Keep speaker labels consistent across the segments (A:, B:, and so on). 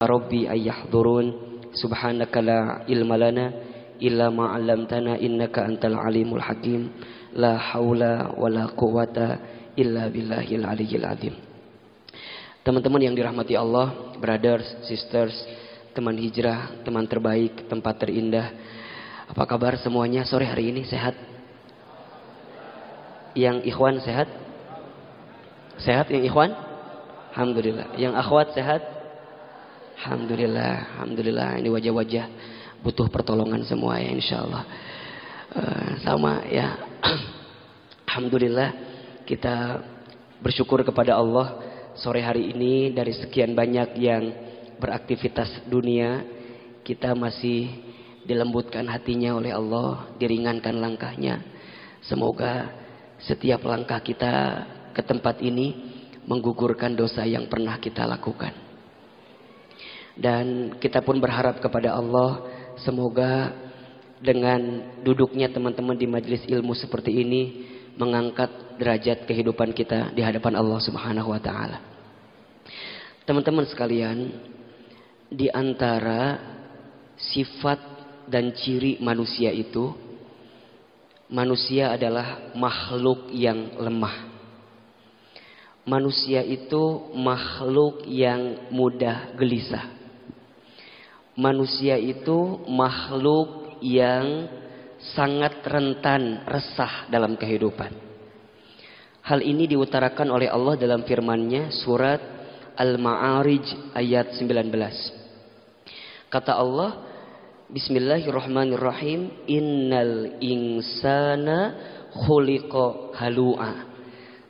A: Rabbi ayyahdurun. Subhanaka la ilma lana illa ma 'allamtana innaka antal alimul hakim. La haula wala quwata illa billahil aliyyil azim. Teman-teman yang dirahmati Allah, brothers, sisters, teman hijrah, teman terbaik, tempat terindah. Apa kabar semuanya sore hari ini? Sehat? Yang ikhwan sehat? Sehat yang ikhwan? Alhamdulillah. Yang akhwat sehat? Alhamdulillah. Alhamdulillah. Ini wajah-wajah butuh pertolongan semua ya insyaallah. Sama ya. Alhamdulillah kita bersyukur kepada Allah sore hari ini dari sekian banyak yang beraktivitas dunia kita masih dilembutkan hatinya oleh Allah, diringankan langkahnya. Semoga setiap langkah kita ke tempat ini menggugurkan dosa yang pernah kita lakukan. Dan kita pun berharap kepada Allah semoga dengan duduknya teman-teman di majelis ilmu seperti ini mengangkat derajat kehidupan kita di hadapan Allah Subhanahu wa taala. Teman-teman sekalian, di antara sifat dan ciri manusia itu, manusia adalah makhluk yang lemah. Manusia itu makhluk yang mudah gelisah. Manusia itu makhluk yang sangat rentan resah dalam kehidupan. Hal ini diutarakan oleh Allah dalam firman-Nya surat Al-Ma'arij ayat 19. Kata Allah, Bismillahirrahmanirrahim, Innal insana khuliqa halu'a.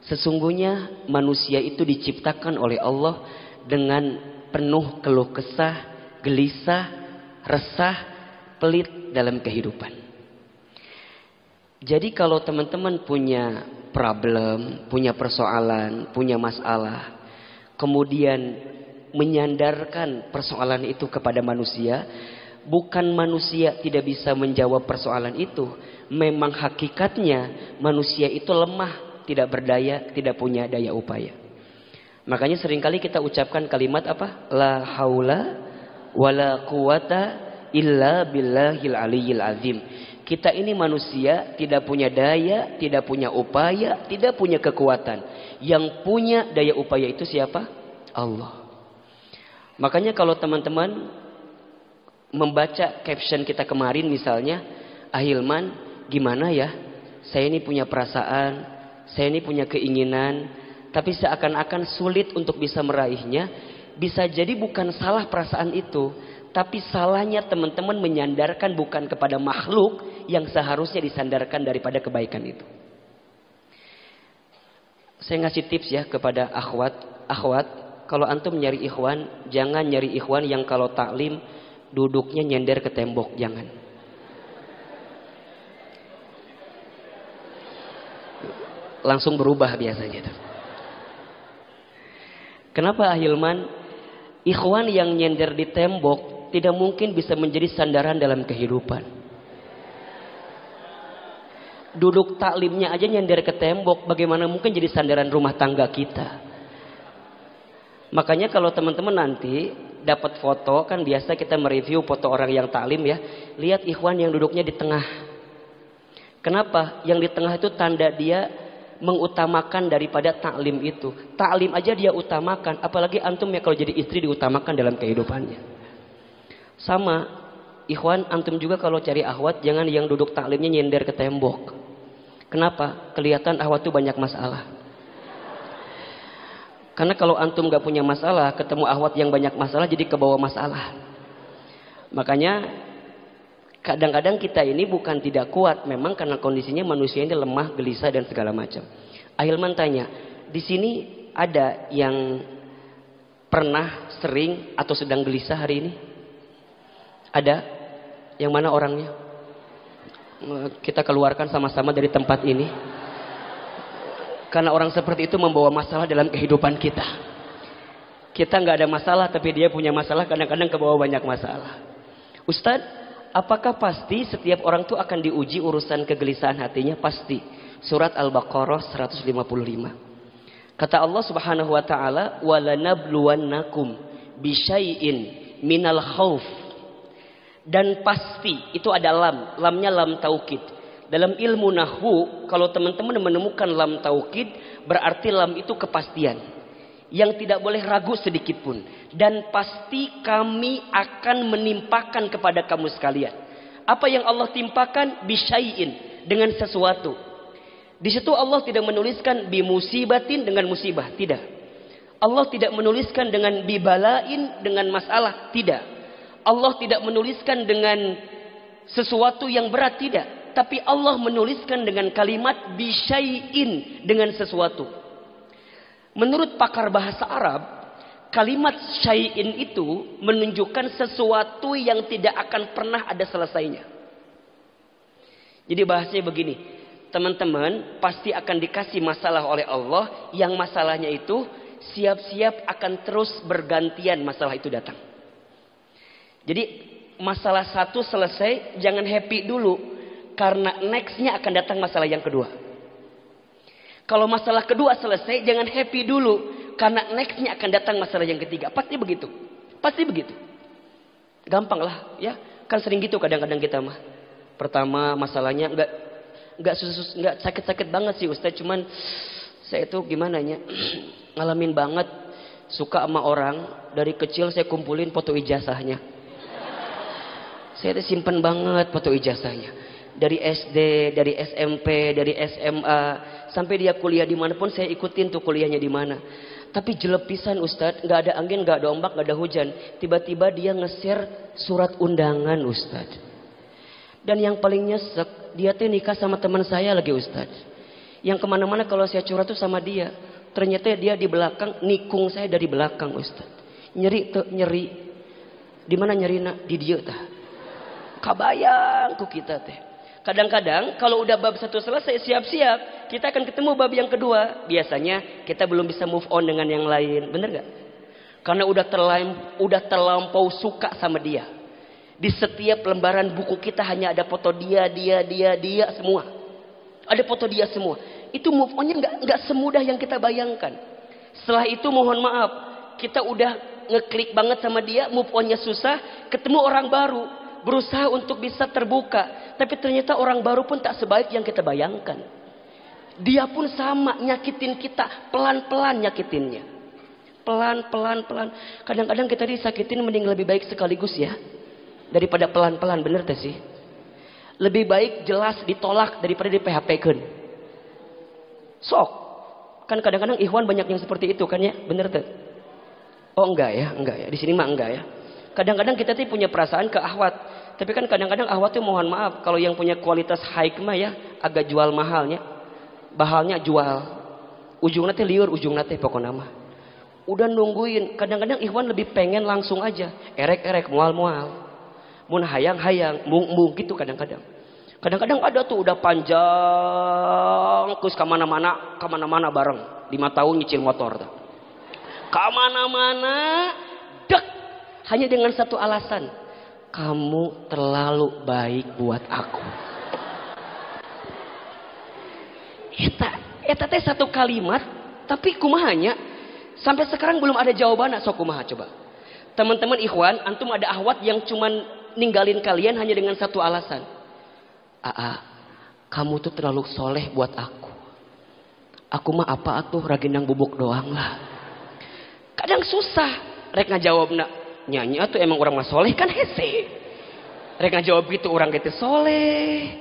A: Sesungguhnya manusia itu diciptakan oleh Allah dengan penuh keluh kesah, gelisah, resah, pelit dalam kehidupan. Jadi kalau teman-teman punya problem, punya persoalan, punya masalah, kemudian menyandarkan persoalan itu kepada manusia, bukan manusia tidak bisa menjawab persoalan itu. Memang hakikatnya manusia itu lemah, tidak berdaya, tidak punya daya upaya. Makanya seringkali kita ucapkan kalimat apa? La haula wala quwata illa billahil aliyyil azim. Kita ini manusia tidak punya daya, tidak punya upaya, tidak punya kekuatan. Yang punya daya upaya itu siapa? Allah. Makanya kalau teman-teman membaca caption kita kemarin misalnya, Ahilman gimana ya? Saya ini punya perasaan, saya ini punya keinginan, tapi seakan-akan sulit untuk bisa meraihnya. Bisa jadi bukan salah perasaan itu, tapi salahnya teman-teman menyandarkan bukan kepada makhluk yang seharusnya disandarkan daripada kebaikan itu. Saya ngasih tips ya kepada akhwat, kalau antum nyari ikhwan, jangan nyari ikhwan yang kalau taklim duduknya nyender ke tembok, jangan. Langsung berubah biasanya tuh. Kenapa Ahilman? Ikhwan yang nyender di tembok tidak mungkin bisa menjadi sandaran dalam kehidupan. Duduk taklimnya aja nyender ke tembok, bagaimana mungkin jadi sandaran rumah tangga kita? Makanya kalau teman-teman nanti dapat foto, kan biasa kita mereview foto orang yang taklim ya. Lihat ikhwan yang duduknya di tengah. Kenapa? Yang di tengah itu tanda dia mengutamakan daripada taklim itu. Taklim aja dia utamakan, apalagi antum ya kalau jadi istri diutamakan dalam kehidupannya. Sama, ikhwan antum juga kalau cari akhwat jangan yang duduk taklimnya nyender ke tembok. Kenapa? Kelihatan akhwat itu banyak masalah. Karena kalau antum gak punya masalah, ketemu akhwat yang banyak masalah jadi kebawa masalah. Makanya kadang-kadang kita ini bukan tidak kuat, memang karena kondisinya manusia ini lemah, gelisah dan segala macam. Ahilman tanya, di sini ada yang pernah, sering atau sedang gelisah hari ini? Ada? Yang mana orangnya? Kita keluarkan sama-sama dari tempat ini. Karena orang seperti itu membawa masalah dalam kehidupan kita. Kita nggak ada masalah, tapi dia punya masalah, kadang-kadang kebawa banyak masalah. Ustadz, apakah pasti setiap orang itu akan diuji urusan kegelisahan hatinya? Pasti. Surat Al-Baqarah 155. Kata Allah Subhanahu wa taala, "Walanabluwannakum bisyai'in minal khauf. Dan pasti itu ada lam, lamnya lam taukid. Dalam ilmu nahwu, kalau teman-teman menemukan lam taukid, berarti lam itu kepastian yang tidak boleh ragu sedikit pun. Dan pasti kami akan menimpakan kepada kamu sekalian. Apa yang Allah timpakan? Bisyai'in, dengan sesuatu. Di situ Allah tidak menuliskan bimusibatin dengan musibah, tidak. Allah tidak menuliskan dengan bibalain dengan masalah, tidak. Allah tidak menuliskan dengan sesuatu yang berat, tidak. Tapi Allah menuliskan dengan kalimat bisyai'in, dengan sesuatu. Menurut pakar bahasa Arab, kalimat syai'in itu menunjukkan sesuatu yang tidak akan pernah ada selesainya. Jadi bahasanya begini, teman-teman pasti akan dikasih masalah oleh Allah, yang masalahnya itu siap-siap akan terus bergantian masalah itu datang. Jadi masalah satu selesai, jangan happy dulu. Karena nextnya akan datang masalah yang kedua. Kalau masalah kedua selesai, jangan happy dulu. Karena nextnya akan datang masalah yang ketiga. Pasti begitu. Pasti begitu. Gampang lah ya. Kan sering gitu kadang-kadang kita mah. Pertama masalahnya nggak sakit-sakit banget sih Ustaz. Cuman saya itu gimana ya. Ngalamin banget. Suka sama orang. Dari kecil saya kumpulin foto ijazahnya. Saya itu simpen banget foto ijazahnya. Dari SD, dari SMP, dari SMA, sampai dia kuliah dimanapun saya ikutin tuh kuliahnya di mana. Tapi jelek pisan Ustadz, nggak ada angin, nggak ada ombak, nggak ada hujan. Tiba-tiba dia nge-share surat undangan Ustadz. Dan yang paling nyesek, dia tuh nikah sama teman saya lagi Ustadz. Yang kemana-mana kalau saya curhat tuh sama dia. Ternyata dia di belakang, nikung saya dari belakang Ustadz. Nyeri tuh, nyeri. Di mana nyeri nak? Di dia tah. Kabayang ku kita teh. Kadang-kadang kalau udah bab satu selesai, siap-siap kita akan ketemu bab yang kedua. Biasanya kita belum bisa move on dengan yang lain, bener gak? Karena udah terlampau suka sama dia. Di setiap lembaran buku kita hanya ada foto dia semua. Ada foto dia semua. Itu move onnya nggak semudah yang kita bayangkan. Setelah itu mohon maaf, kita udah ngeklik banget sama dia, move onnya susah, ketemu orang baru. Berusaha untuk bisa terbuka. Tapi ternyata orang baru pun tak sebaik yang kita bayangkan. Dia pun sama nyakitin kita. Pelan-pelan nyakitinnya. Pelan-pelan. Kadang-kadang kita disakitin mending lebih baik sekaligus ya. Daripada pelan-pelan. Bener tak sih? Lebih baik jelas ditolak daripada di PHP-kan. Sok. Kan kadang-kadang ikhwan banyak yang seperti itu kan ya. Bener tak? Oh enggak ya. Di sini mah enggak ya. Kadang-kadang kita tuh punya perasaan ke ahwat. Tapi kan kadang-kadang ahwat tuh mohon maaf. Kalau yang punya kualitas hikmah ya. Agak jual mahalnya. Bahalnya jual. Ujungnya teh liur. Ujungnya teh pokoknya mah. Udah nungguin. Kadang-kadang ikhwan lebih pengen langsung aja. Erek-erek. Mual-mual. Mun hayang-hayang. Mung-mung gitu kadang-kadang. Kadang-kadang ada tuh udah panjang. Terus kemana-mana bareng. 5 tahun nyicil motor tuh. Kemana-mana. Dek. Hanya dengan satu alasan. Kamu terlalu baik buat aku. Eta teh satu kalimat. Tapi kumahanya. Sampai sekarang belum ada jawaban. Sok kumaha coba. Teman-teman ikhwan. Antum ada ahwat yang cuman ninggalin kalian hanya dengan satu alasan. Kamu tuh terlalu soleh buat aku. Aku mah apa atuh ragindang bubuk doang lah. Kadang susah. Rek ngajawab nak. Nyanyi atau emang orang mah soleh kan hese. Mereka jawab gitu orang gitu soleh.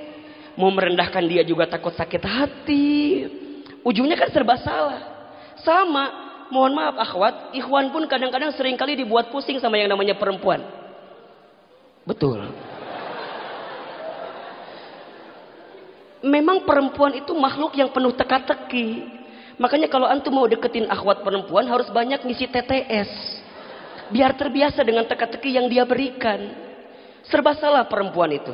A: Mau merendahkan dia juga takut sakit hati. Ujungnya kan serba salah. Sama. Mohon maaf akhwat. Ikhwan pun kadang-kadang seringkali dibuat pusing sama yang namanya perempuan. Betul. Memang perempuan itu makhluk yang penuh teka-teki. Makanya kalau antum mau deketin akhwat perempuan harus banyak ngisi TTS. Biar terbiasa dengan teka-teki yang dia berikan. Serba salah perempuan itu.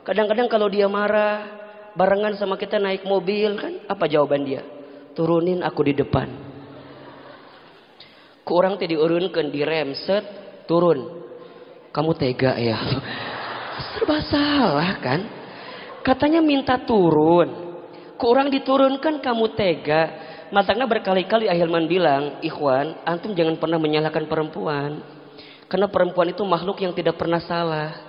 A: Kadang-kadang kalau dia marah. Barengan sama kita naik mobil kan. Apa jawaban dia? Turunin aku di depan. Ku orang tadi diurunkan di rem. Set. Turun. Kamu tega ya. Serba salah kan. Katanya minta turun. Ku orang diturunkan kamu tega. Matangnya berkali-kali Ahilman bilang, ikhwan, antum jangan pernah menyalahkan perempuan. Karena perempuan itu makhluk yang tidak pernah salah.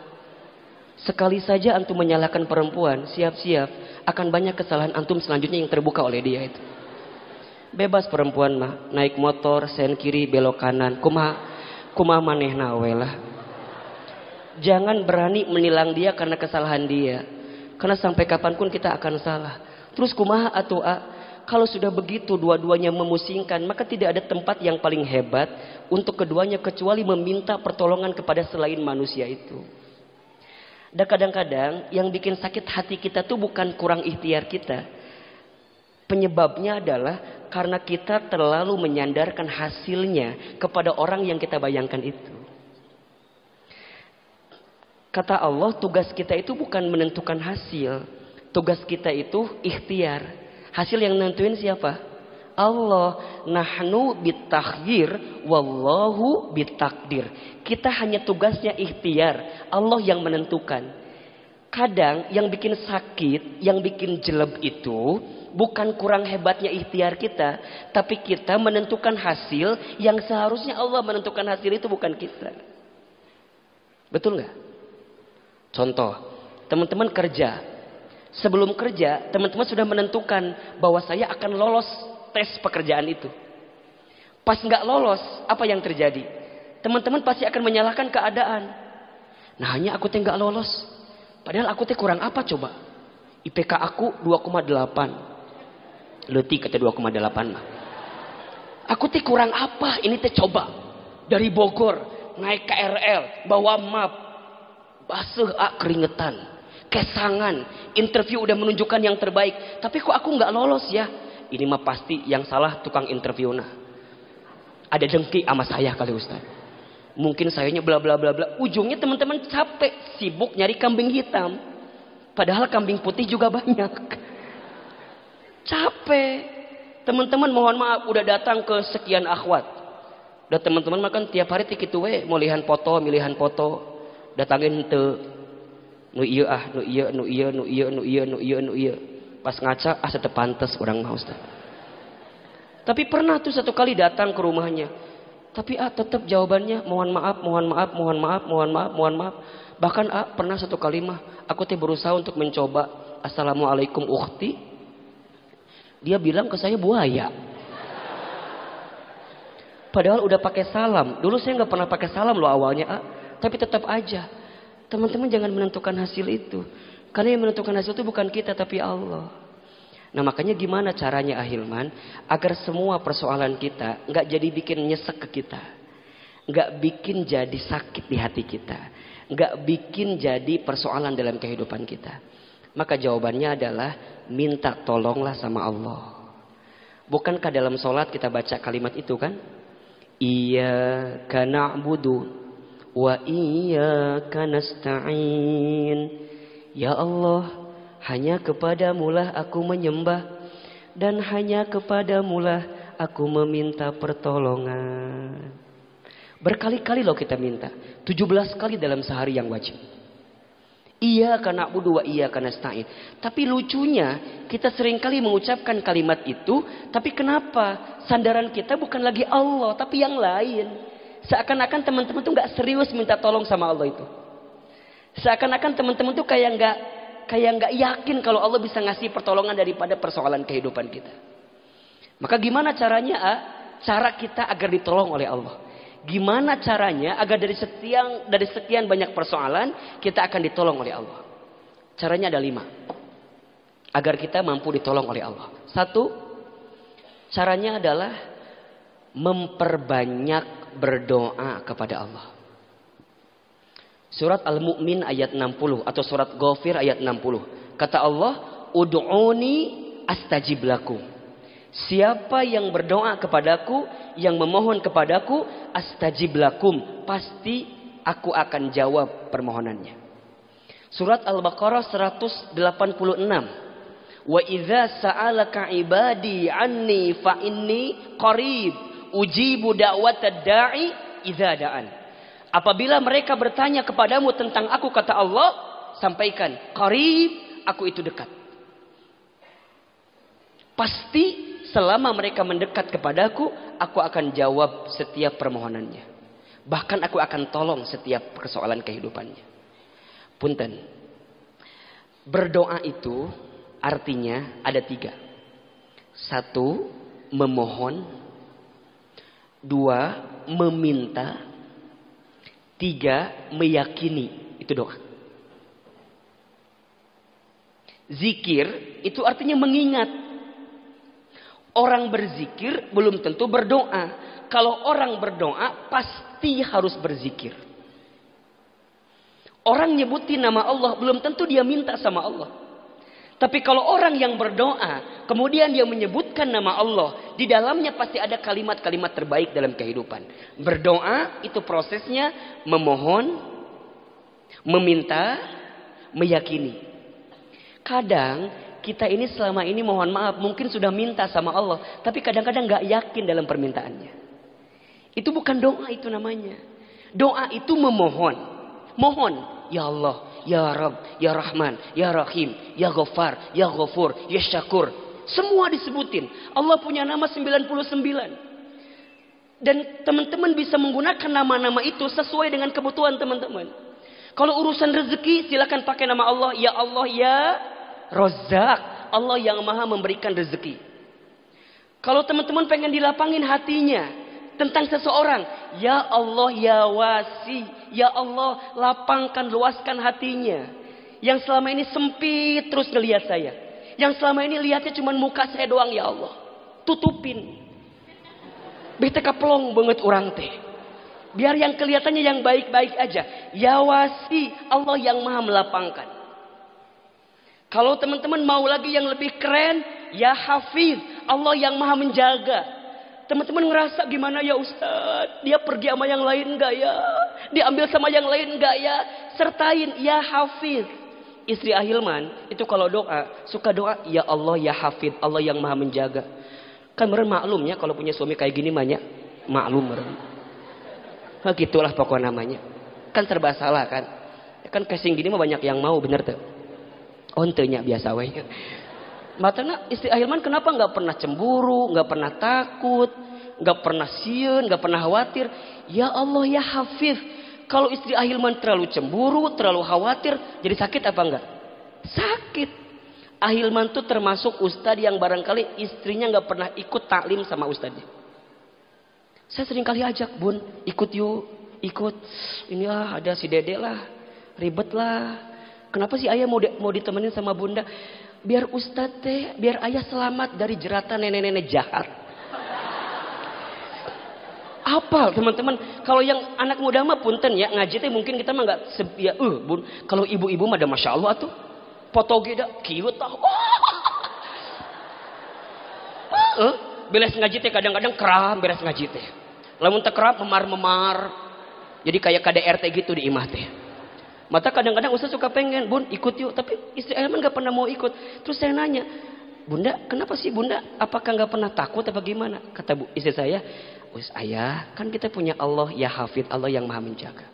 A: Sekali saja antum menyalahkan perempuan, siap-siap akan banyak kesalahan antum selanjutnya yang terbuka oleh dia itu. Bebas perempuan mah, naik motor, sen kiri, belok kanan, kumaha manehna we lah. Jangan berani menilang dia karena kesalahan dia. Karena sampai kapanpun kita akan salah. Terus kumaha atuh kalau sudah begitu dua-duanya memusingkan, maka tidak ada tempat yang paling hebat untuk keduanya kecuali meminta pertolongan kepada selain manusia itu. Dan kadang-kadang yang bikin sakit hati kita tuh bukan kurang ikhtiar kita. Penyebabnya adalah karena kita terlalu menyandarkan hasilnya kepada orang yang kita bayangkan itu. Kata Allah, tugas kita itu bukan menentukan hasil. Tugas kita itu ikhtiar. Hasil yang nentuin siapa? Allah. Nahnu bitakdir, wallahu bitakdir. Kita hanya tugasnya ikhtiar. Allah yang menentukan. Kadang yang bikin sakit, yang bikin jelek itu bukan kurang hebatnya ikhtiar kita, tapi kita menentukan hasil yang seharusnya Allah menentukan hasil itu, bukan kita. Betul nggak? Contoh, teman-teman kerja. Sebelum kerja, teman-teman sudah menentukan bahwa saya akan lolos tes pekerjaan itu. Pas nggak lolos, apa yang terjadi? Teman-teman pasti akan menyalahkan keadaan. Nah, hanya aku nggak lolos. Padahal aku kurang apa coba? IPK aku 2,8. Letih kata 2,8 mah. Aku kurang apa? Ini coba. Dari Bogor naik KRL, bawa map. Basuh keringetan, kesangan, interview udah menunjukkan yang terbaik, tapi kok aku nggak lolos ya? Ini mah pasti yang salah tukang interview nah. Ada dengki sama saya kali Ustaz. Mungkin sayanya bla bla bla bla. Ujungnya teman-teman capek, sibuk nyari kambing hitam. Padahal kambing putih juga banyak. Capek. Teman-teman mohon maaf udah datang ke sekian akhwat. Udah teman-teman makan tiap hari tikitu we, milihan foto. Datangin te nu iya nu iya. Pas ngaca teu pantes urang mah Ustaz. Tapi pernah tuh satu kali datang ke rumahnya. Tapi tetap jawabannya mohon maaf. Bahkan pernah satu kali mah aku berusaha untuk mencoba assalamualaikum ukhti. Dia bilang ke saya buaya. Padahal udah pakai salam. Dulu saya nggak pernah pakai salam loh awalnya. Tapi tetap aja. Teman-teman jangan menentukan hasil itu. Karena yang menentukan hasil itu bukan kita tapi Allah. Nah makanya gimana caranya Ahilman agar semua persoalan kita nggak jadi bikin nyesek ke kita, nggak bikin jadi sakit di hati kita, nggak bikin jadi persoalan dalam kehidupan kita. Maka jawabannya adalah minta tolonglah sama Allah. Bukankah dalam sholat kita baca kalimat itu kan? Iyyaka na'budu wa iyyaka nasta'in. Ya Allah, hanya kepadamulah aku menyembah dan hanya kepadamulah aku meminta pertolongan. Berkali-kali loh kita minta. 17 kali dalam sehari yang wajib. Iyyaka na'budu wa iyyaka nasta'in. Tapi lucunya kita seringkali mengucapkan kalimat itu, tapi kenapa sandaran kita bukan lagi Allah tapi yang lain. Seakan-akan teman-teman tuh nggak serius minta tolong sama Allah itu. Seakan-akan teman-teman tuh kayak nggak yakin kalau Allah bisa ngasih pertolongan daripada persoalan kehidupan kita. Maka gimana caranya? Cara kita agar ditolong oleh Allah. Gimana caranya agar dari sekian banyak persoalan kita akan ditolong oleh Allah? Caranya ada 5. Agar kita mampu ditolong oleh Allah. 1, caranya adalah memperbanyak berdoa kepada Allah. Surat Al-Mu'min ayat 60 atau surat Ghafir ayat 60. Kata Allah, "Ud'uni astajib lakum." Siapa yang berdoa kepadaku, yang memohon kepadaku, astajib lakum, pasti aku akan jawab permohonannya. Surat Al-Baqarah 186. Wa idza sa'alaka ibadi anni fa inni qarib ujibu da'watad da'i idza da'an. Apabila mereka bertanya kepadamu tentang aku, kata Allah, sampaikan, qarib, aku itu dekat. Pasti selama mereka mendekat kepadaku, aku akan jawab setiap permohonannya. Bahkan aku akan tolong setiap persoalan kehidupannya. Punten. Berdoa itu artinya ada 3. 1, memohon. 2, meminta. 3, meyakini. Itu doa. Zikir itu artinya mengingat. Orang berzikir belum tentu berdoa. Kalau orang berdoa pasti harus berzikir. Orang nyebutin nama Allah belum tentu dia minta sama Allah. Tapi kalau orang yang berdoa kemudian dia menyebutkan nama Allah, di dalamnya pasti ada kalimat-kalimat terbaik dalam kehidupan. Berdoa itu prosesnya memohon, meminta, meyakini. Kadang kita ini selama ini mohon maaf mungkin sudah minta sama Allah, tapi kadang-kadang gak yakin dalam permintaannya. Itu bukan doa itu namanya. Doa itu memohon. Mohon, ya Allah, ya Rabb, ya Rahman, ya Rahim, ya Ghaffar, ya Ghafur, ya Syakur. Semua disebutin. Allah punya nama 99. Dan teman-teman bisa menggunakan nama-nama itu sesuai dengan kebutuhan teman-teman. Kalau urusan rezeki silakan pakai nama Allah. Ya Allah, ya Razzaq. Allah yang maha memberikan rezeki. Kalau teman-teman pengen dilapangin hatinya tentang seseorang. Ya Allah, ya Wasi. Ya Allah, lapangkan, luaskan hatinya. Yang selama ini sempit terus ngelihat saya. Yang selama ini lihatnya cuma muka saya doang, ya Allah. Tutupin. Bete kaplong banget orang teh. Biar yang kelihatannya yang baik-baik aja. Ya Wasi, Allah yang maha melapangkan. Kalau teman-teman mau lagi yang lebih keren, ya Hafiz, Allah yang maha menjaga. Teman-teman ngerasa gimana ya Ustadz? Dia pergi sama yang lain enggak ya? Diambil sama yang lain enggak ya? Sertain ya Hafiz. Istri Ahilman itu kalau doa, suka doa ya Allah ya Hafiz, Allah yang maha menjaga. Kan meren maklumnya kalau punya suami kayak gini banyak maklum meren. Nah, gitulah pokok namanya. Kan serba salah kan? Kan casing gini mah banyak yang mau, bener tuh. Ontenya biasa we. Matana istri Ahilman kenapa nggak pernah cemburu, nggak pernah takut, nggak pernah sieun, nggak pernah khawatir? Ya Allah ya Hafiz, kalau istri Ahilman terlalu cemburu, terlalu khawatir, jadi sakit apa enggak? Sakit. Ahilman tuh termasuk ustadz yang barangkali istrinya nggak pernah ikut taklim sama ustadznya. Saya sering kali ajak, Bun, ikut yuk, ikut. Inilah ada si Dede lah, ribet lah. Kenapa sih ayah mau ditemenin sama bunda? Biar ustadz teh, biar ayah selamat dari jeratan nenek-nenek jahat. Apal teman-teman, kalau yang anak muda mah punten ya ngaji teh mungkin kita mah nggak ya Bun. Kalau ibu-ibu mah ada masya Allah tuh, foto geda kieu tah. Beres ngaji teh kadang-kadang keram beres ngaji teh. Lamun teh keram memar-memar. Jadi kayak KDRT gitu di imah teh. Mata kadang-kadang Ustaz suka pengen, Bun ikut yuk. Tapi istri Ahilman gak pernah mau ikut. Terus saya nanya, Bunda kenapa sih Bunda? Apakah gak pernah takut apa gimana? Kata istri saya, ayah kan kita punya Allah ya Hafid, Allah yang maha menjaga.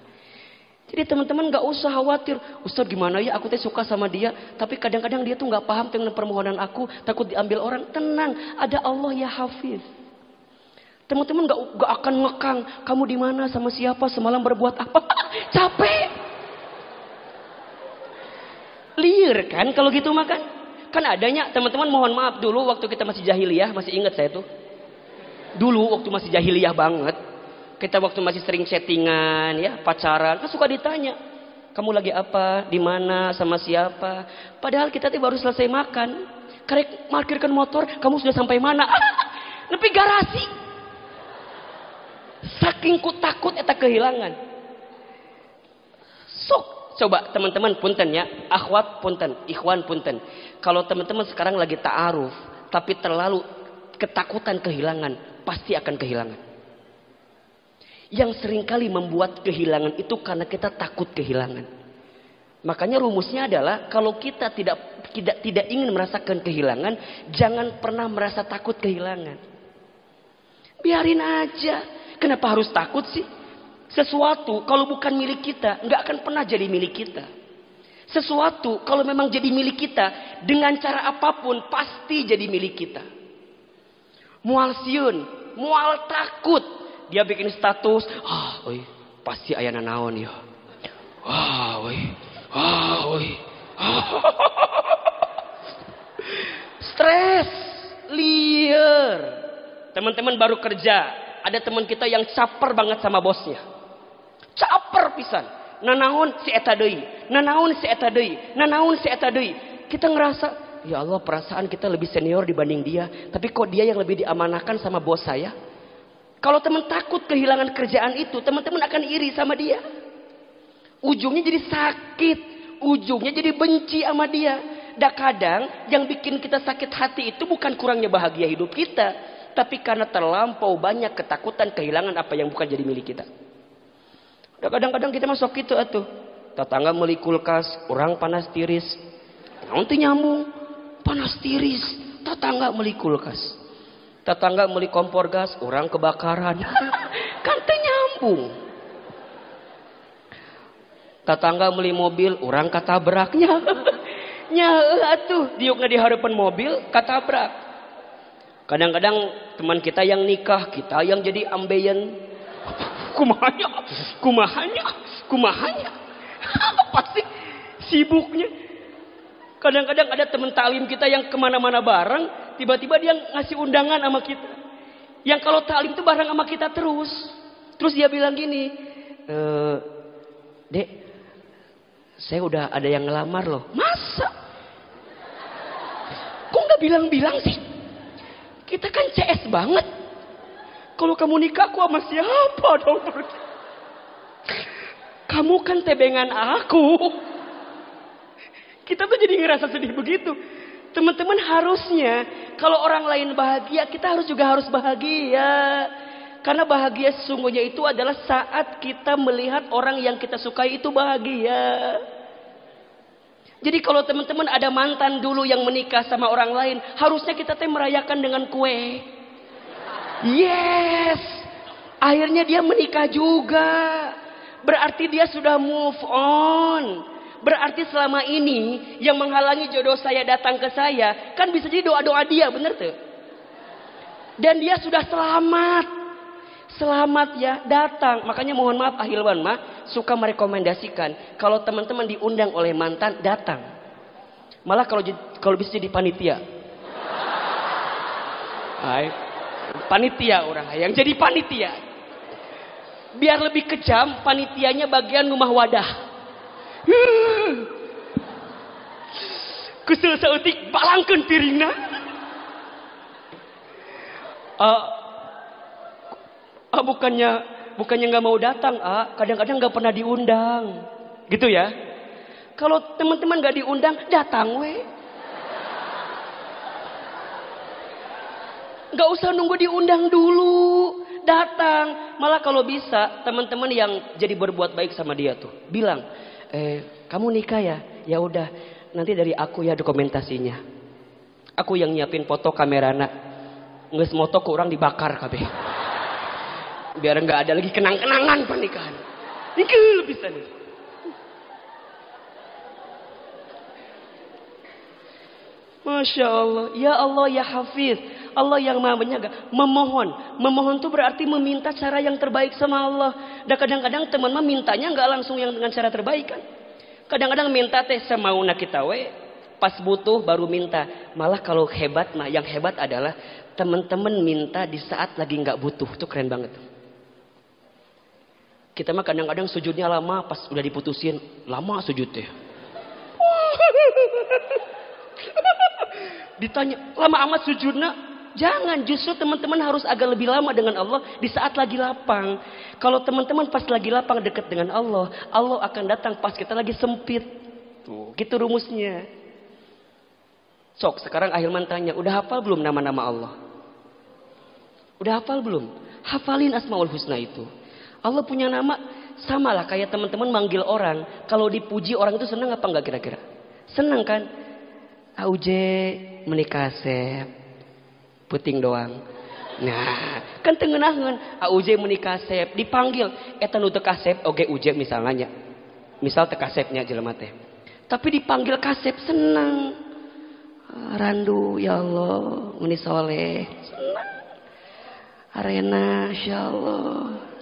A: Jadi teman-teman gak usah khawatir. Ustaz gimana ya aku teh suka sama dia. Tapi kadang-kadang dia tuh gak paham dengan permohonan aku. Takut diambil orang. Tenang, ada Allah ya Hafiz. Teman-teman gak akan ngekang. Kamu di mana sama siapa semalam berbuat apa? Capek. Liar kan kalau gitu makan. Kan adanya teman-teman mohon maaf dulu waktu kita masih jahiliyah, masih ingat saya tuh. Dulu waktu masih jahiliyah banget, kita waktu masih sering chattingan ya, pacaran, kan suka ditanya, kamu lagi apa, di mana, sama siapa. Padahal kita tuh baru selesai makan. Karek parkirkan motor, kamu sudah sampai mana? Nepi garasi. Saking ku takut eta kehilangan. Sok coba teman-teman punten ya, akhwat punten, ikhwan punten. Kalau teman-teman sekarang lagi ta'aruf, tapi terlalu ketakutan kehilangan, pasti akan kehilangan. Yang seringkali membuat kehilangan itu karena kita takut kehilangan. Makanya rumusnya adalah kalau kita tidak ingin merasakan kehilangan, jangan pernah merasa takut kehilangan. Biarin aja. Kenapa harus takut sih? Sesuatu kalau bukan milik kita nggak akan pernah jadi milik kita. Sesuatu kalau memang jadi milik kita dengan cara apapun pasti jadi milik kita. Mual siun, mual takut, dia bikin status, pasti aya nanaon ya. Wah, woi. Wah, woi. Stres, liar. Teman-teman baru kerja, ada teman kita yang caper banget sama bosnya. Caper pisan. Nanaon si eta deui, nanaon si eta deui, nanaon si eta deui. Kita ngerasa, ya Allah, perasaan kita lebih senior dibanding dia, tapi kok dia yang lebih diamanahkan sama bos saya? Kalau teman takut kehilangan kerjaan itu, teman-teman akan iri sama dia. Ujungnya jadi sakit, ujungnya jadi benci sama dia. Dan kadang yang bikin kita sakit hati itu bukan kurangnya bahagia hidup kita, tapi karena terlampau banyak ketakutan kehilangan apa yang bukan jadi milik kita. Dan kadang-kadang kita masuk gitu atuh. Tetangga beli kulkas, orang panas tiris. Nanti nyambung, panas tiris. Tetangga beli kulkas. Tetangga beli kompor gas, orang kebakaran. Kan teu nyambung. Tetangga beli mobil, orang katabraknya. Nya atuh, diukna di harapan mobil katabrak. Kadang-kadang teman kita yang nikah, kita yang jadi ambeien. Kumahanya. Pasti sibuknya. Kadang-kadang ada teman taklim kita yang kemana-mana bareng, tiba-tiba dia ngasih undangan sama kita. Yang kalau taklim itu bareng sama kita terus. Terus dia bilang gini, Dek, saya udah ada yang ngelamar loh. Masa? Kok nggak bilang-bilang sih? Kita kan CS banget. Kalau kamu nikah aku sama siapa dong? Kamu kan tebengan aku. Kita tuh jadi ngerasa sedih begitu. Teman-teman, harusnya kalau orang lain bahagia, kita juga harus bahagia. Karena bahagia sesungguhnya itu adalah saat kita melihat orang yang kita sukai itu bahagia. Jadi kalau teman-teman ada mantan dulu yang menikah sama orang lain, harusnya kita merayakan dengan kue. Yes, akhirnya dia menikah juga. Berarti dia sudah move on. Berarti selama ini yang menghalangi jodoh saya datang ke saya, kan bisa jadi doa-doa dia, bener tuh? Dan dia sudah selamat. Selamat ya, datang. Makanya mohon maaf Ahilwan suka merekomendasikan kalau teman-teman diundang oleh mantan, datang. Malah kalau bisa jadi panitia. Hai. Panitia orang yang jadi panitia. Biar lebih kejam, panitianya bagian rumah wadah. Kesel saeutik balangkeun piringna. Bukannya nggak mau datang, kadang-kadang nggak pernah diundang, gitu ya. Kalau teman-teman nggak diundang, datang we. Nggak usah nunggu diundang dulu, datang. Malah kalau bisa teman-teman yang jadi berbuat baik sama dia tuh bilang, kamu nikah ya? Ya udah, nanti dari aku ya dokumentasinya. Aku yang nyiapin foto kamerana, nges moto ke orang dibakar kabeh. Biar nggak ada lagi kenang-kenangan pernikahan. Ini bisa nih. Masya Allah, ya Allah ya Hafiz, Allah yang maha menjaga. Memohon itu berarti meminta cara yang terbaik sama Allah. Dan kadang-kadang teman mintanya nggak langsung yang dengan cara terbaik kan. Kadang-kadang minta semauna kita we, pas butuh baru minta. Malah kalau hebat yang hebat adalah teman-teman minta di saat lagi nggak butuh, itu keren banget. Kita mah kadang-kadang sujudnya lama, pas udah diputusin lama sujudnya. Ditanya lama amat sujudnya, jangan, justru teman-teman harus agak lebih lama dengan Allah di saat lagi lapang. Kalau teman-teman pas lagi lapang dekat dengan Allah, Allah akan datang pas kita lagi sempit. Tuh, gitu rumusnya. Sok, sekarang Ahilman tanya, udah hafal belum nama-nama Allah? Udah hafal belum? Hafalin Asmaul Husna itu. Allah punya nama, sama lah kayak teman-teman manggil orang. Kalau dipuji orang itu senang apa enggak kira-kira? Senang kan? Auje menikah sep, puting doang. Nah, kan tengenaheun auje menikah sep dipanggil eta nu teu kasep oge uje misalnya. Misal teu kasepnya jelema teh. Tapi dipanggil kasep senang. Randu ya Allah, meni soleh. Senang. Arena insyaallah.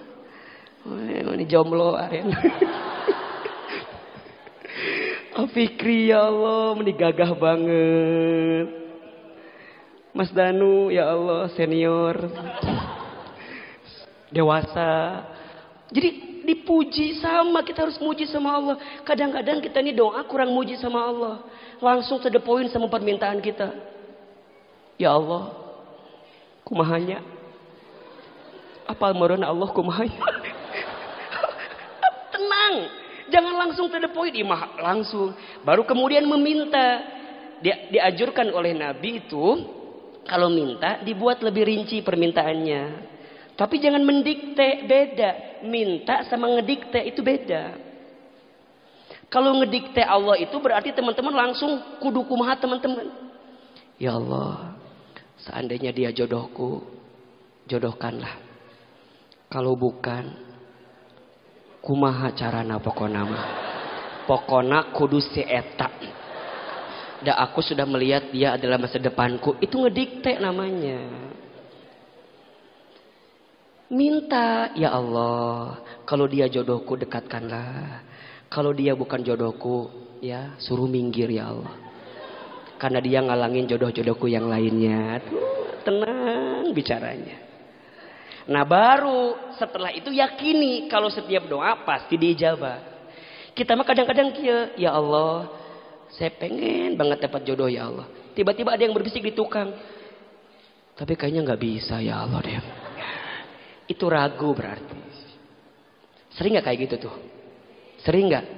A: Ini jomblo aren. Fikri ya Allah, ini gagah banget. Mas Danu ya Allah senior. Dewasa. Jadi dipuji sama, kita harus muji sama Allah. Kadang-kadang kita ini doa kurang muji sama Allah. Langsung to the point sama permintaan kita. Ya Allah, kumahanya. Apa merona Allah kumahanya? Tenang, jangan langsung to the point, langsung. Baru kemudian meminta. Diajurkan oleh Nabi itu, kalau minta dibuat lebih rinci permintaannya. Tapi jangan mendikte, beda. Minta sama ngedikte itu beda. Kalau ngedikte Allah itu berarti teman-teman langsung kudu kumaha teman-teman. Ya Allah, seandainya dia jodohku, jodohkanlah. Kalau bukan, kumaha carana pokona mah. Pokona kudu si eta. Dan aku sudah melihat dia adalah masa depanku. Itu ngedikte namanya. Minta, ya Allah, kalau dia jodohku dekatkanlah. Kalau dia bukan jodohku, ya suruh minggir ya Allah. Karena dia ngalangin jodoh-jodohku yang lainnya. Tenang bicaranya. Nah baru setelah itu yakini kalau setiap doa pasti diijabah. Kita mah kadang-kadang ya Allah, saya pengen banget dapat jodoh ya Allah. Tiba-tiba ada yang berbisik di tukang. Tapi kayaknya nggak bisa ya Allah deh. Itu ragu berarti. Sering gak kayak gitu tuh? Sering gak?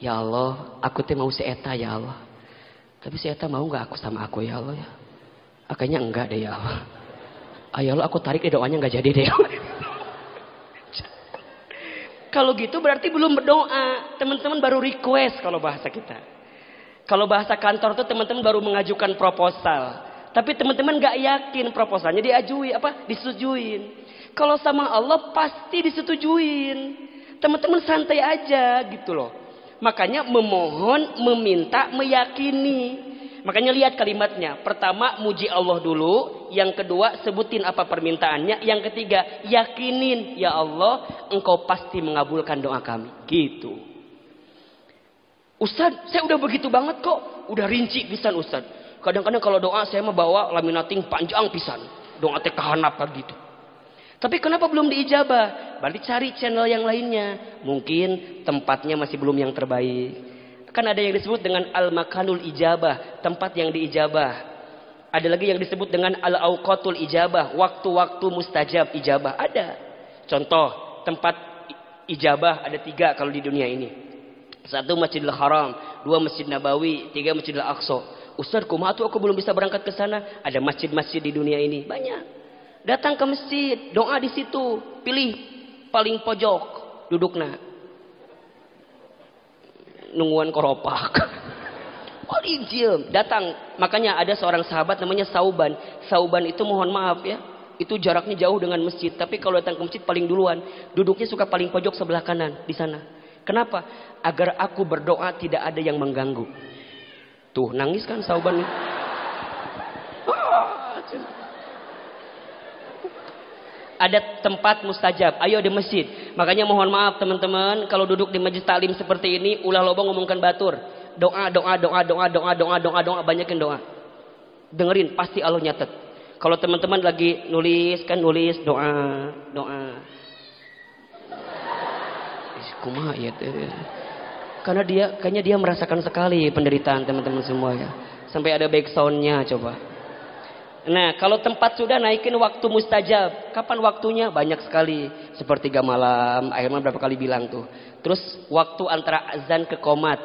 A: Ya Allah, aku teh mau si eta ya Allah. Tapi si eta mau gak aku sama aku ya Allah ya? Kayaknya enggak deh ya Allah. Ya Allah, aku tarik deh doanya gak jadi deh. Kalau gitu berarti belum berdoa. Teman-teman baru request kalau bahasa kita. Kalau bahasa kantor tuh teman-teman baru mengajukan proposal. Tapi teman-teman gak yakin proposalnya disetujuin. Kalau sama Allah pasti disetujuin. Teman-teman santai aja gitu loh. Makanya memohon, meminta, meyakini. Makanya lihat kalimatnya. Pertama muji Allah dulu. Yang kedua sebutin apa permintaannya. Yang ketiga yakinin ya Allah engkau pasti mengabulkan doa kami. Gitu. Ustaz saya udah begitu banget kok. Udah rinci pisan Ustaz. Kadang-kadang kalau doa saya mau bawa laminating panjang pisan. Doa teh kahanap gitu. Tapi kenapa belum diijabah? Berarti cari channel yang lainnya. Mungkin tempatnya masih belum yang terbaik. Kan ada yang disebut dengan al-makanul ijabah. Tempat yang diijabah. Ada lagi yang disebut dengan al-awqatul ijabah. Waktu-waktu mustajab ijabah. Ada. Contoh. Tempat ijabah ada 3 kalau di dunia ini. 1 Masjidil Haram. 2 Masjid Nabawi. 3 Masjidil Aqsa. Ustaz kumaha tuh aku belum bisa berangkat ke sana. Ada masjid-masjid di dunia ini. Banyak. Datang ke masjid, doa di situ, pilih paling pojok, dudukna. Nungguan koropak. Paling diem, datang. Makanya ada seorang sahabat namanya Sauban. Sauban itu mohon maaf ya, itu jaraknya jauh dengan masjid. Tapi kalau datang ke masjid paling duluan, duduknya suka paling pojok sebelah kanan di sana. Kenapa? Agar aku berdoa tidak ada yang mengganggu. Tuh nangis kan Sauban. Ada tempat mustajab. Ayo di masjid. Makanya mohon maaf teman-teman. Kalau duduk di majlis taklim seperti ini. Ulah loba ngomongkan batur. Doa. Banyakin doa. Dengerin. Pasti Allah nyatet. Kalau teman-teman lagi nulis. Kan nulis doa. Kumaha ya. Karena kayaknya dia merasakan sekali penderitaan teman-teman semua ya. Sampai ada backsoundnya coba. Nah kalau tempat sudah naikin waktu mustajab. Kapan waktunya? Banyak sekali. Sepertiga malam. Akhirnya berapa kali bilang tuh. Terus waktu antara azan ke qomat.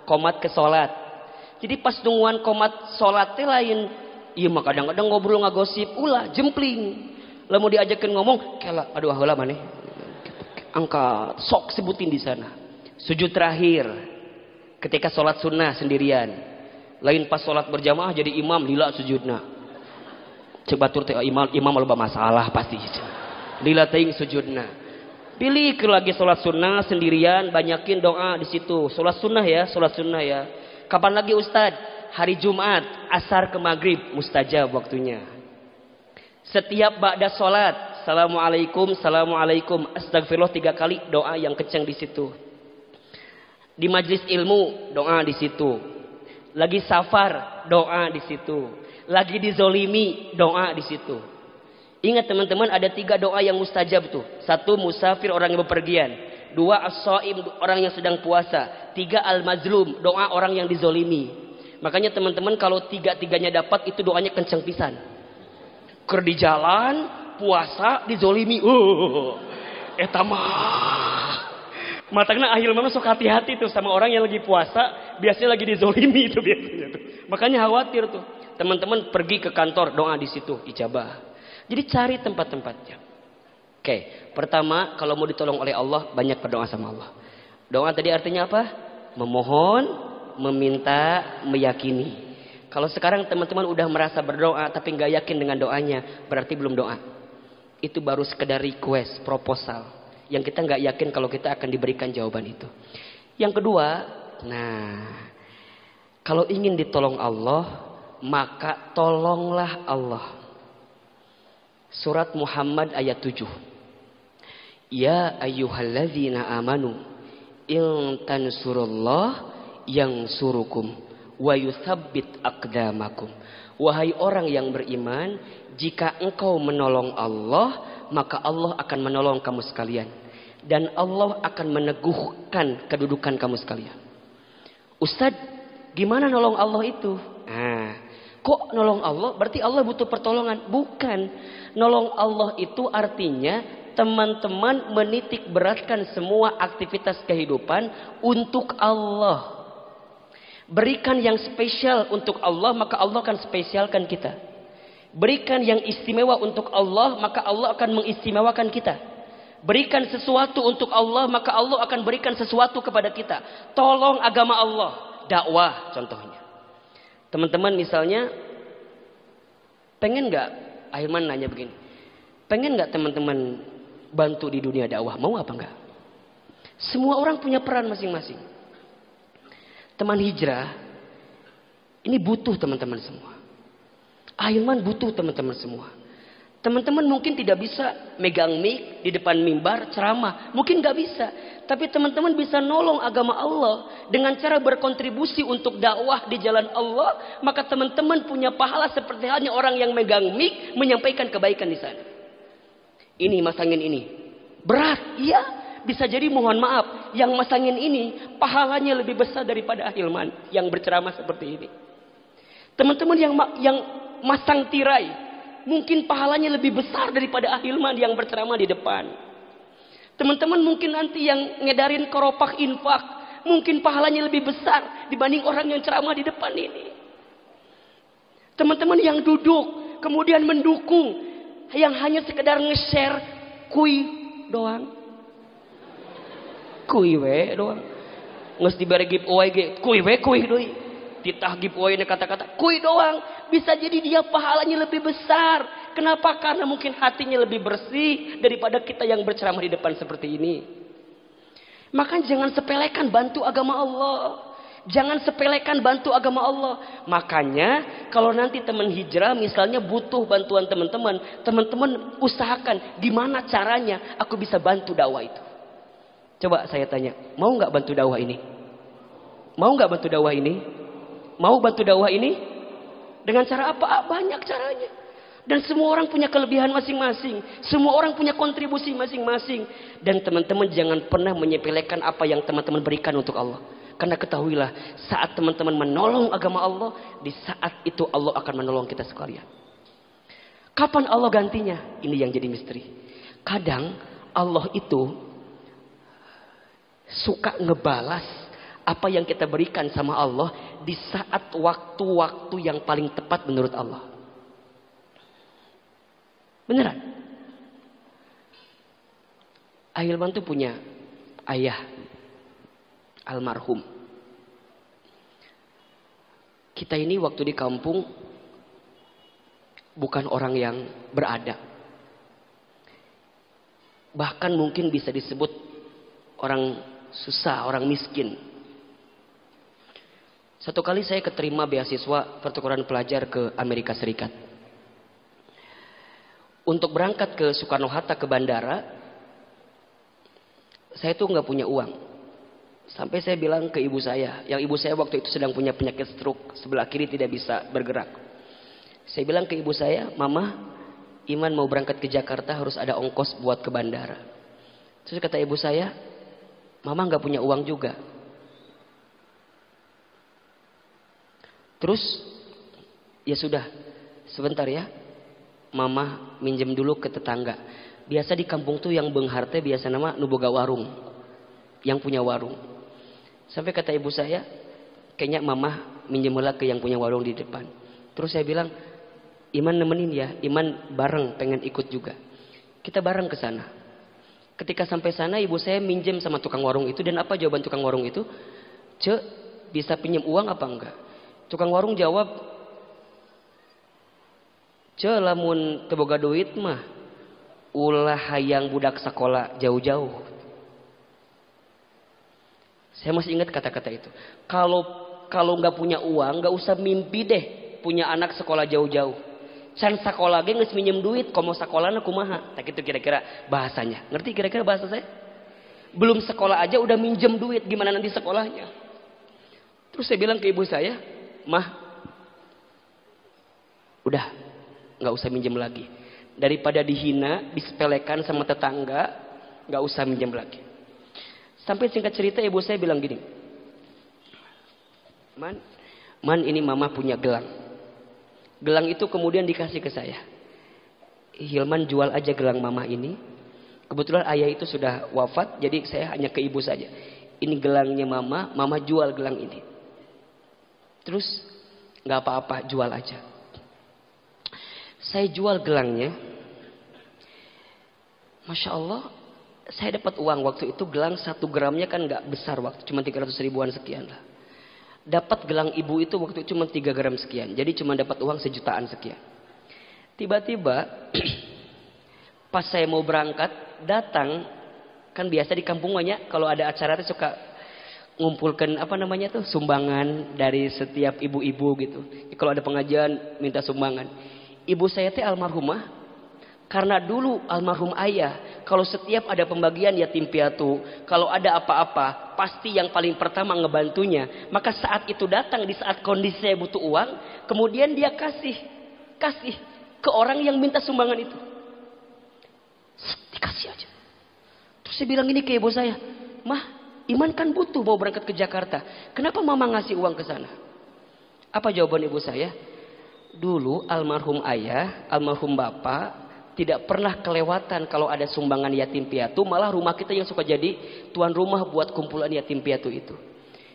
A: Qomat ke sholat. Jadi pas nungguan qomat sholatnya lain. Iya mah kadang-kadang ngobrol ngagosip. Ulah jempling. Lalu diajakin ngomong. Kela, aduh ahulah maneh. Angkat. Sok sebutin di sana. Sujud terakhir. Ketika sholat sunnah sendirian. Lain pas sholat berjamaah jadi imam. Lila sujudna. Cek batur teh imam loba masalah pasti. Lila teuing sujudna. Pilih ke lagi salat sunnah sendirian, banyakin doa di situ. Salat sunnah ya. Kapan lagi Ustaz? Hari Jumat, asar ke maghrib mustajab waktunya. Setiap ba'da salat Assalamualaikum, assalamualaikum, astagfirullah 3 kali, doa yang kencang di situ. Di majlis ilmu, doa di situ. Lagi safar, doa di situ. Lagi dizolimi, doa di situ. Ingat teman-teman, ada 3 doa yang mustajab tuh. 1, musafir, orang yang bepergian. 2, as-shaim, orang yang sedang puasa. 3, al-mazlum, doa orang yang dizolimi. Makanya teman-teman kalau 3-3-nya dapat, itu doanya kencang pisan. Ker di jalan, puasa, dizolimi. Eta mah. Matangna akhir mah sok hati-hati tuh sama orang yang lagi puasa, biasanya lagi dizolimi itu biasanya tuh. Makanya khawatir tuh. Teman-teman pergi ke kantor, doa di situ, ijabah. Jadi cari tempat-tempatnya. Oke, pertama kalau mau ditolong oleh Allah, banyak berdoa sama Allah. Doa tadi artinya apa? Memohon, meminta, meyakini. Kalau sekarang teman-teman udah merasa berdoa tapi nggak yakin dengan doanya, berarti belum doa. Itu baru sekedar request, proposal, yang kita nggak yakin kalau kita akan diberikan jawaban itu. Yang kedua, kalau ingin ditolong Allah, maka tolonglah Allah. Surat Muhammad ayat 7. Ya ayyuhalladzina amanu in tansurullah yansurukum wa yuthabbit aqdamakum. Wahai orang yang beriman, jika engkau menolong Allah, maka Allah akan menolong kamu sekalian. Dan Allah akan meneguhkan kedudukan kamu sekalian. Ustadz, gimana nolong Allah itu? Kok nolong Allah? Berarti Allah butuh pertolongan? Bukan. Nolong Allah itu artinya teman-teman menitik beratkan semua aktivitas kehidupan untuk Allah. Berikan yang spesial untuk Allah, maka Allah akan spesialkan kita. Berikan yang istimewa untuk Allah, maka Allah akan mengistimewakan kita. Berikan sesuatu untuk Allah, maka Allah akan berikan sesuatu kepada kita. Tolong agama Allah. Dakwah contohnya. Teman-teman misalnya, pengen gak, Ahilman nanya begini. Pengen gak teman-teman bantu di dunia dakwah? Mau apa enggak? Semua orang punya peran masing-masing. Teman hijrah, ini butuh teman-teman semua. Ahilman butuh teman-teman semua. Teman-teman mungkin tidak bisa megang mic di depan mimbar ceramah, mungkin gak bisa. Tapi teman-teman bisa nolong agama Allah dengan cara berkontribusi untuk dakwah di jalan Allah. Maka teman-teman punya pahala seperti halnya orang yang megang mic menyampaikan kebaikan di sana. Ini masangin ini berat, iya. Bisa jadi mohon maaf, yang masangin ini pahalanya lebih besar daripada Ahilman yang berceramah seperti ini. Teman-teman yang masang tirai, mungkin pahalanya lebih besar daripada Ahilman yang berceramah di depan. Teman-teman mungkin nanti yang ngedarin keropak infak, mungkin pahalanya lebih besar dibanding orang yang ceramah di depan ini. Teman-teman yang duduk, kemudian mendukung, yang hanya sekedar nge-share kui doang. Kui we doang. Nges diberi giveaway ge, kui we kui doi. Titah giveaway ini kata-kata kui doang. Bisa jadi dia pahalanya lebih besar. Kenapa? Karena mungkin hatinya lebih bersih daripada kita yang berceramah di depan seperti ini. Maka jangan sepelekan bantu agama Allah. Jangan sepelekan bantu agama Allah. Makanya kalau nanti teman hijrah misalnya butuh bantuan teman-teman, teman-teman usahakan gimana caranya aku bisa bantu dakwah itu. Coba saya tanya, mau nggak bantu dakwah ini? Mau nggak bantu dakwah ini? Mau bantu dakwah ini? Dengan cara apa? Banyak caranya. Dan semua orang punya kelebihan masing-masing. Semua orang punya kontribusi masing-masing. Dan teman-teman jangan pernah menyepelekan apa yang teman-teman berikan untuk Allah. Karena ketahuilah, saat teman-teman menolong agama Allah, di saat itu Allah akan menolong kita sekalian. Kapan Allah gantinya? Ini yang jadi misteri. Kadang Allah itu suka ngebalas apa yang kita berikan sama Allah di saat waktu-waktu yang paling tepat menurut Allah. Beneran. Ahilman tuh punya ayah almarhum. Kita ini waktu di kampung bukan orang yang beradab. Bahkan mungkin bisa disebut orang susah, orang miskin. Satu kali saya keterima beasiswa pertukaran pelajar ke Amerika Serikat. untuk berangkat ke Soekarno-Hatta ke bandara, saya tuh nggak punya uang. Sampai saya bilang ke ibu saya, yang ibu saya waktu itu sedang punya penyakit stroke, sebelah kiri tidak bisa bergerak. Saya bilang ke ibu saya, Mama, Iman mau berangkat ke Jakarta harus ada ongkos buat ke bandara. Terus kata ibu saya, Mama nggak punya uang juga. Terus, ya sudah, sebentar ya, Mama minjem dulu ke tetangga. Biasa di kampung tuh yang bengharte biasa nama nuboga warung, yang punya warung. Sampai kata ibu saya, kayaknya Mama minjem ke yang punya warung di depan. Terus saya bilang, Iman nemenin ya, Iman bareng pengen ikut juga. Kita bareng ke sana. Ketika sampai sana ibu saya minjem sama tukang warung itu, dan apa jawaban tukang warung itu? Ce, bisa pinjam uang apa enggak? Tukang warung jawab, ce lamun teboga duit mah ulah hayang budak sekolah jauh-jauh. Saya masih ingat kata-kata itu. Kalau nggak punya uang, nggak usah mimpi deh punya anak sekolah jauh-jauh. Can sekolah ge geus minjem duit, komo sakolana kumaha? Tak itu kira-kira bahasanya. Ngerti kira-kira bahasa saya? Belum sekolah aja udah minjem duit, gimana nanti sekolahnya? Terus saya bilang ke ibu saya, Mah, udah nggak usah minjem lagi. Daripada dihina, disepelekan sama tetangga, nggak usah minjem lagi. Sampai singkat cerita ibu saya bilang gini, Man ini Mama punya gelang. Gelang itu kemudian dikasih ke saya. Hilman jual aja gelang Mama ini. Kebetulan ayah itu sudah wafat, jadi saya hanya ke ibu saja. Ini gelangnya Mama jual gelang ini. Terus nggak apa-apa, jual aja. Saya jual gelangnya. Masya Allah, saya dapat uang waktu itu. Gelang 1 gramnya kan nggak besar waktu, cuma 300 ribuan sekian lah. Dapat gelang ibu itu waktu itu cuma 3 gram sekian, jadi cuma dapat uang 1 jutaan sekian. Tiba-tiba pas saya mau berangkat, datang, kan biasa di kampungnya kalau ada acara itu suka ngumpulkan sumbangan dari setiap ibu-ibu gitu. Kalau ada pengajian minta sumbangan. Ibu saya teh almarhumah, karena dulu almarhum ayah kalau setiap ada pembagian yatim piatu, kalau ada apa-apa pasti yang paling pertama ngebantunya. Maka saat itu datang di saat kondisi saya butuh uang, kemudian dia kasih ke orang yang minta sumbangan itu. Dikasih aja. Terus saya bilang ini ke ibu saya, Mah, Iman kan butuh mau berangkat ke Jakarta. Kenapa Mama ngasih uang ke sana? Apa jawaban ibu saya? Dulu almarhum ayah, almarhum bapak tidak pernah kelewatan kalau ada sumbangan yatim piatu. Malah rumah kita yang suka jadi tuan rumah buat kumpulan yatim piatu itu.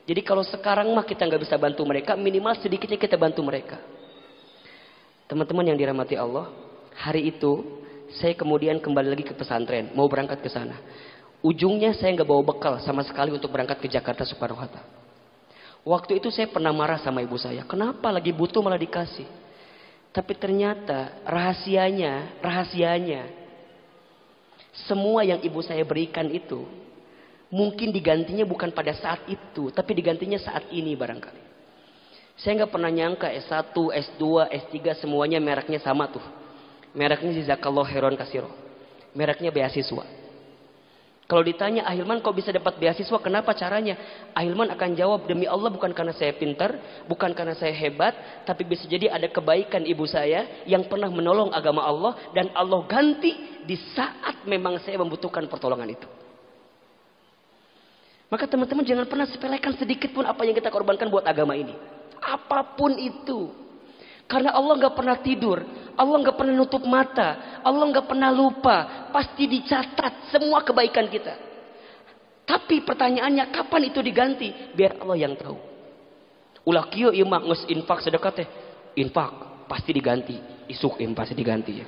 A: Jadi kalau sekarang mah kita nggak bisa bantu mereka, minimal sedikitnya kita bantu mereka. Teman-teman yang dirahmati Allah, hari itu saya kemudian kembali lagi ke pesantren, mau berangkat ke sana. Ujungnya saya nggak bawa bekal sama sekali untuk berangkat ke Jakarta Soekarno-Hatta. Waktu itu saya pernah marah sama ibu saya. Kenapa lagi butuh malah dikasih? Tapi ternyata rahasianya, semua yang ibu saya berikan itu mungkin digantinya bukan pada saat itu, tapi digantinya saat ini barangkali. Saya nggak pernah nyangka S1, S2, S3 semuanya mereknya sama tuh. Mereknya Jazakallah Khairan Katsiro. Mereknya beasiswa. Kalau ditanya Ahilman kok bisa dapat beasiswa, kenapa caranya? Ahilman akan jawab, demi Allah bukan karena saya pintar, bukan karena saya hebat, tapi bisa jadi ada kebaikan ibu saya yang pernah menolong agama Allah, dan Allah ganti di saat memang saya membutuhkan pertolongan itu. Maka teman-teman jangan pernah sepelekan sedikit pun apa yang kita korbankan buat agama ini. Apapun itu. Karena Allah nggak pernah tidur, Allah nggak pernah nutup mata, Allah nggak pernah lupa, pasti dicatat semua kebaikan kita. Tapi pertanyaannya kapan itu diganti? Biar Allah yang tahu. Ulah kieu ieu mah geus infak sedekah teh, infak pasti diganti, isuk pasti diganti ya.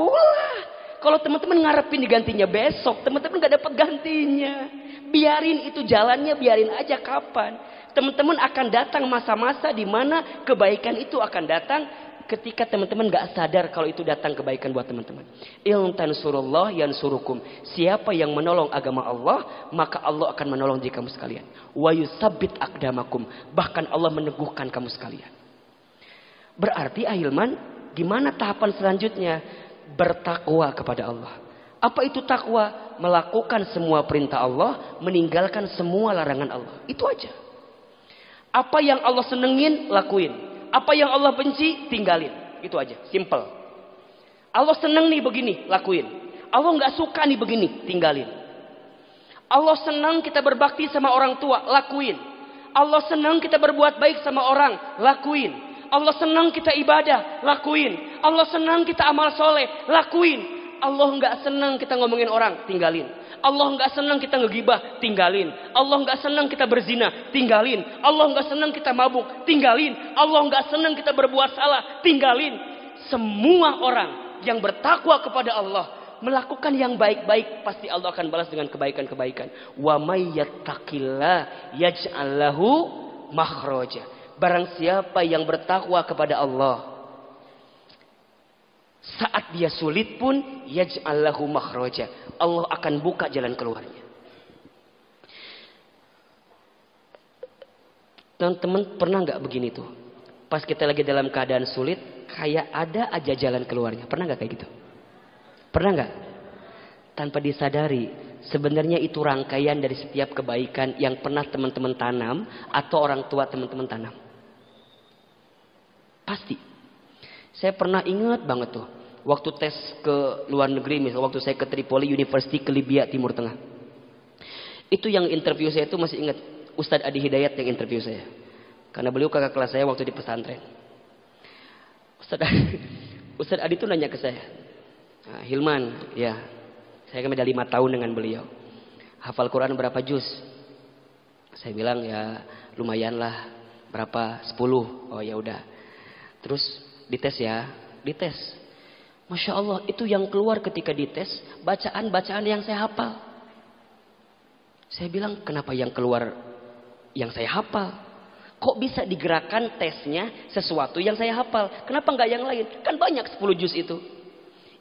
A: Ulah, kalau teman-teman ngarepin digantinya besok, teman-teman nggak dapat gantinya. Biarin itu jalannya, biarin aja kapan. Teman-teman akan datang masa-masa di mana kebaikan itu akan datang ketika teman-teman gak sadar kalau itu datang kebaikan buat teman-teman. In tansurullah yansurukum. Siapa yang menolong agama Allah, maka Allah akan menolong diri kamu sekalian. Wa yusabbit aqdamakum. Bahkan Allah meneguhkan kamu sekalian. Berarti Ahilman, gimana tahapan selanjutnya? bertakwa kepada Allah. Apa itu takwa? Melakukan semua perintah Allah, meninggalkan semua larangan Allah. Itu aja. Apa yang Allah senengin, lakuin. Apa yang Allah benci, tinggalin. Itu aja, simple. Allah seneng nih begini, lakuin. Allah nggak suka nih begini, tinggalin. Allah senang kita berbakti sama orang tua, lakuin. Allah senang kita berbuat baik sama orang, lakuin. Allah senang kita ibadah, lakuin. Allah senang kita amal soleh, lakuin. Allah nggak senang kita ngomongin orang, tinggalin. Allah nggak senang kita ngegibah, tinggalin. Allah nggak senang kita berzina, tinggalin. Allah nggak senang kita mabuk, tinggalin. Allah nggak senang kita berbuat salah, tinggalin. Semua orang yang bertakwa kepada Allah, melakukan yang baik-baik, pasti Allah akan balas dengan kebaikan-kebaikan. Wa may yattaqillah yaj'al lahu makhraja. Barang siapa yang bertakwa kepada Allah, saat dia sulit pun yaj'al lahu makhraja. Allah akan buka jalan keluarnya. Teman-teman pernah nggak begini tuh? Pas kita lagi dalam keadaan sulit, kayak ada aja jalan keluarnya. Pernah nggak kayak gitu? Pernah nggak? Tanpa disadari, sebenarnya itu rangkaian dari setiap kebaikan yang pernah teman-teman tanam atau orang tua teman-teman tanam. Pasti. Saya pernah ingat banget tuh, waktu tes ke luar negeri, misalnya waktu saya ke Tripoli University ke Libya Timur Tengah. Itu yang interview saya itu masih ingat, Ustadz Adi Hidayat yang interview saya. Karena beliau kakak kelas saya waktu di pesantren. Ustadz Adi itu nanya ke saya, nah, Hilman, ya, saya kan beda 5 tahun dengan beliau. Hafal Quran berapa juz? Saya bilang ya lumayan lah, berapa? 10. Oh ya udah. Terus dites ya, dites. Masya Allah, itu yang keluar ketika dites bacaan-bacaan yang saya hafal. Saya bilang, kenapa yang keluar yang saya hafal? Kok bisa digerakkan tesnya sesuatu yang saya hafal? Kenapa nggak yang lain? Kan banyak 10 juz itu.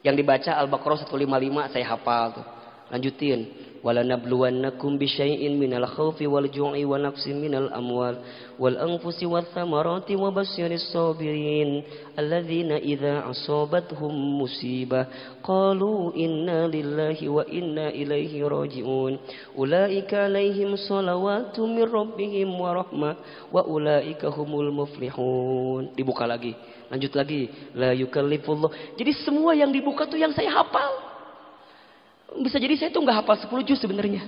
A: Yang dibaca Al-Baqarah 155 saya hafal tuh. Lanjutin. Walanabluwannakum bisyai'in minal khawfi wal ju'i wa naqsin minal amwal wal anfusi wath thamarati wa basyiris sabirin alladzina idza asabathum musibah qalu inna lillahi wa inna ilaihi raji'un ulaika alaihim salawatu mir rabbihim wa rahmah wa ulaika humul muflihun. Dibuka lagi, lanjut lagi, la yukallifullah. Jadi semua yang dibuka tuh yang saya hafal. Bisa jadi saya tuh nggak hafal 10 juz sebenarnya.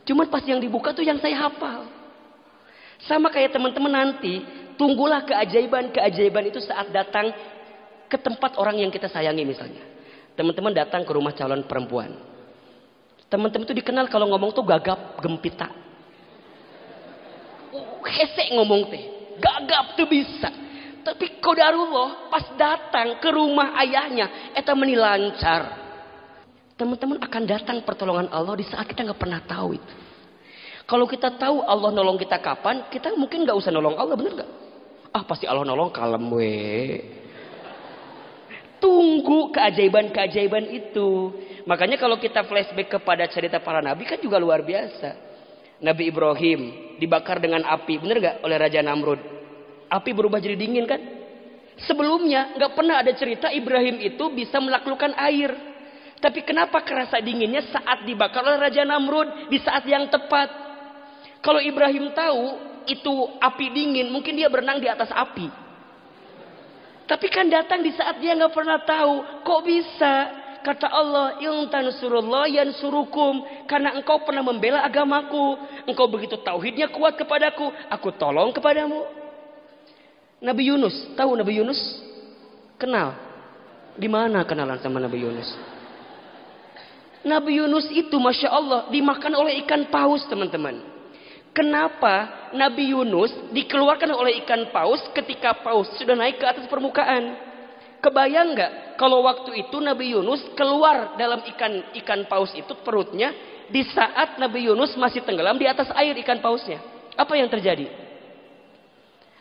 A: Cuman pas yang dibuka tuh yang saya hafal. Sama kayak teman-teman nanti, tunggulah keajaiban-keajaiban itu saat datang ke tempat orang yang kita sayangi misalnya. Teman-teman datang ke rumah calon perempuan. Teman-teman itu dikenal kalau ngomong tuh gagap gempita. Hese ngomong teh, gagap tuh bisa. Tapi qadarullah pas datang ke rumah ayahnya, eta meni lancar. Teman-teman akan datang pertolongan Allah di saat kita nggak pernah tahu itu. Kalau kita tahu Allah nolong kita kapan, kita mungkin nggak usah nolong Allah, bener nggak? Ah pasti Allah nolong, kalem we. Tunggu keajaiban-keajaiban itu. Makanya kalau kita flashback kepada cerita para nabi kan juga luar biasa. Nabi Ibrahim dibakar dengan api, bener nggak, oleh Raja Namrud? Api berubah jadi dingin kan? Sebelumnya nggak pernah ada cerita Ibrahim itu bisa menaklukkan air. Tapi kenapa kerasa dinginnya saat dibakar oleh Raja Namrud di saat yang tepat? Kalau Ibrahim tahu itu api dingin, mungkin dia berenang di atas api. Tapi kan datang di saat dia nggak pernah tahu. Kok bisa? Kata Allah, in tansurullah yansurukum. Karena engkau pernah membela agamaku. Engkau begitu tauhidnya kuat kepadaku. Aku tolong kepadamu. Nabi Yunus, tahu Nabi Yunus? Kenal? Di mana kenalan sama Nabi Yunus? Nabi Yunus itu Masya Allah dimakan oleh ikan paus teman-teman. Kenapa Nabi Yunus dikeluarkan oleh ikan paus ketika paus sudah naik ke atas permukaan? Kebayang nggak kalau waktu itu Nabi Yunus keluar dalam ikan paus itu perutnya di saat Nabi Yunus masih tenggelam di atas air ikan pausnya? Apa yang terjadi?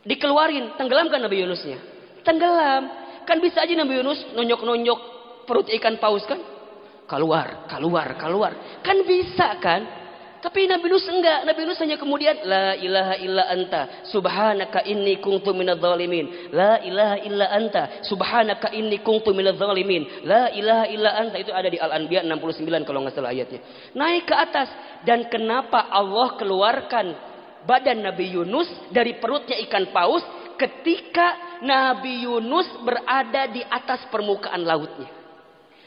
A: Dikeluarin, tenggelam kan Nabi Yunusnya? Tenggelam. Kan bisa aja Nabi Yunus nonyok-nonyok perut ikan paus kan? Keluar. Kan bisa kan? Tapi Nabi Yunus enggak. Nabi Yunus hanya kemudian la ilaha illa anta subhanaka inni kuntu minadz zalimin. La ilaha illa anta subhanaka inni kuntu minadz zalimin. La ilaha illa anta, itu ada di Al-Anbiya 69 kalau enggak salah ayatnya. Naik ke atas. Dan kenapa Allah keluarkan badan Nabi Yunus dari perutnya ikan paus ketika Nabi Yunus berada di atas permukaan lautnya?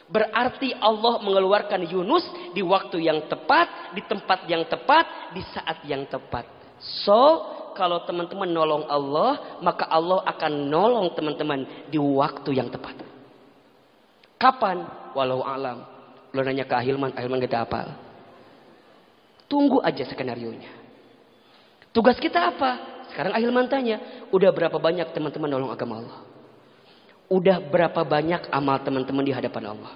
A: Berarti Allah mengeluarkan Yunus di waktu yang tepat, di tempat yang tepat, di saat yang tepat. So, kalau teman-teman nolong Allah, maka Allah akan nolong teman-teman di waktu yang tepat. Kapan? Walau alam. Lo nanya ke Ahilman kita hafal. Tunggu aja skenarionya. Tugas kita apa? Sekarang Ahilman tanya, udah berapa banyak teman-teman nolong agama Allah? Udah berapa banyak amal teman-teman di hadapan Allah?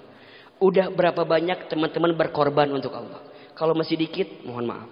A: Udah berapa banyak teman-teman berkorban untuk Allah? Kalau masih dikit, mohon maaf.